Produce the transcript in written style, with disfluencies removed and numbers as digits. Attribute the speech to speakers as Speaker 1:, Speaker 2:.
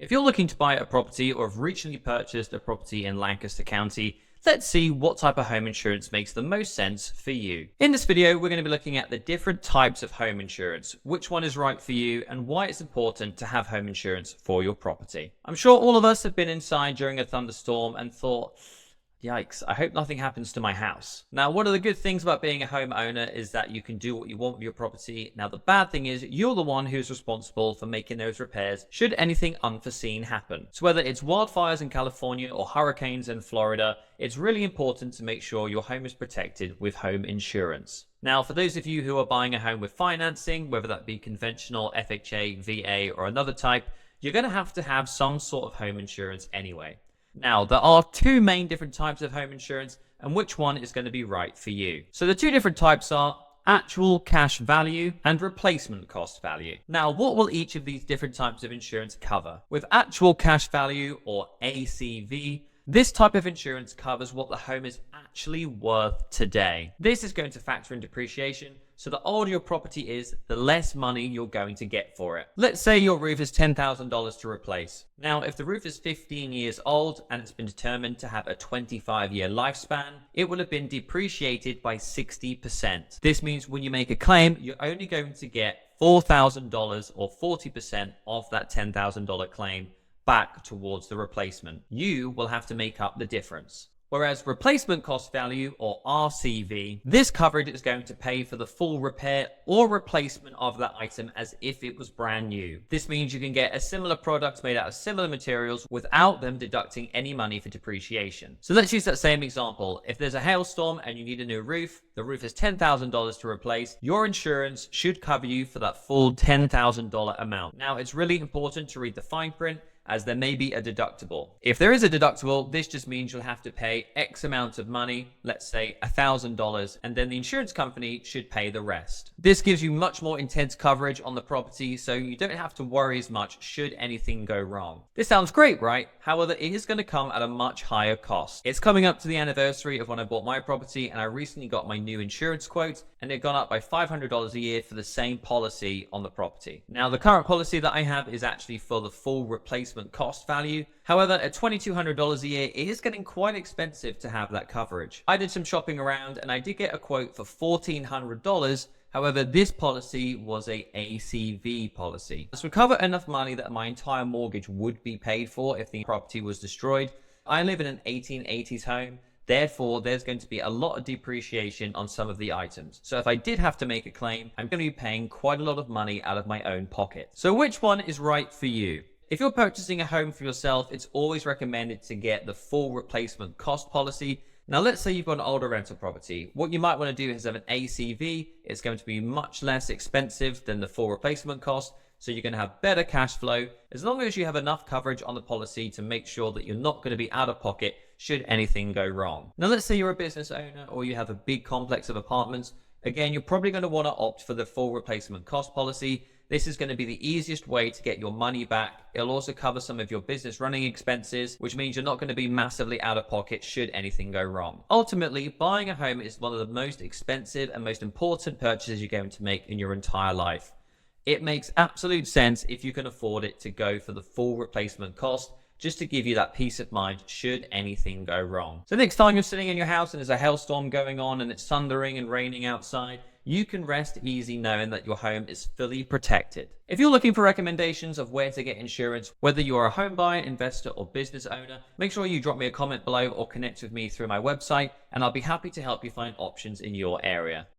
Speaker 1: If you're looking to buy a property or have recently purchased a property in Lancaster County, let's see what type of home insurance makes the most sense for you. In this video, we're going to be looking at the different types of home insurance, which one is right for you, and why it's important to have home insurance for your property. I'm sure all of us have been inside during a thunderstorm and thought, yikes, I hope nothing happens to my house. Now, one of the good things about being a homeowner is that you can do what you want with your property. Now, the bad thing is you're the one who's responsible for making those repairs should anything unforeseen happen. So whether it's wildfires in California or hurricanes in Florida, it's really important to make sure your home is protected with home insurance. Now, for those of you who are buying a home with financing, whether that be conventional, FHA, VA, or another type, you're going to have some sort of home insurance anyway. Now, there are two main different types of home insurance, and which one is going to be right for you. So the two different types are actual cash value and replacement cost value. Now, what will each of these different types of insurance cover? With actual cash value, or ACV, this type of insurance covers what the home is actually worth today. This is going to factor in depreciation, so the older your property is, the less money you're going to get for it. Let's say your roof is $10,000 to replace. Now, if the roof is 15 years old and it's been determined to have a 25-year lifespan, it will have been depreciated by 60%. This means when you make a claim, you're only going to get $4,000 or 40% of that $10,000 claim back towards the replacement. You will have to make up the difference. Whereas replacement cost value, or RCV, this coverage is going to pay for the full repair or replacement of that item as if it was brand new. This means you can get a similar product made out of similar materials without them deducting any money for depreciation. So let's use that same example. If there's a hailstorm and you need a new roof, the roof is $10,000 to replace, your insurance should cover you for that full $10,000 amount. Now, it's really important to read the fine print, as there may be a deductible. If there is a deductible, this just means you'll have to pay X amount of money, let's say $1,000, and then the insurance company should pay the rest. This gives you much more intense coverage on the property, so you don't have to worry as much should anything go wrong. This sounds great, right? However, it is going to come at a much higher cost. It's coming up to the anniversary of when I bought my property, and I recently got my new insurance quote, and it gone up by $500 a year for the same policy on the property. Now, the current policy that I have is actually for the full replacement cost value. However, at $2,200 a year, it is getting quite expensive to have that coverage. I did some shopping around and I did get a quote for $1,400. However, this policy was a ACV policy. This would cover enough money that my entire mortgage would be paid for if the property was destroyed. I live in an 1880s home. Therefore, there's going to be a lot of depreciation on some of the items. So if I did have to make a claim, I'm going to be paying quite a lot of money out of my own pocket. So which one is right for you? If you're purchasing a home for yourself, it's always recommended to get the full replacement cost policy. Now, let's say you've got an older rental property. What you might want to do is have an ACV. It's going to be much less expensive than the full replacement cost, so you're going to have better cash flow as long as you have enough coverage on the policy to make sure that you're not going to be out of pocket should anything go wrong. Now, let's say you're a business owner or you have a big complex of apartments. Again, you're probably going to want to opt for the full replacement cost policy. This is going to be the easiest way to get your money back. It'll also cover some of your business running expenses, which means you're not going to be massively out of pocket should anything go wrong. Ultimately, buying a home is one of the most expensive and most important purchases you're going to make in your entire life. It makes absolute sense if you can afford it to go for the full replacement cost, just to give you that peace of mind should anything go wrong. So next time you're sitting in your house and there's a hailstorm going on and it's thundering and raining outside, you can rest easy knowing that your home is fully protected. If you're looking for recommendations of where to get insurance, whether you're a home buyer, investor, or business owner, make sure you drop me a comment below or connect with me through my website, and I'll be happy to help you find options in your area.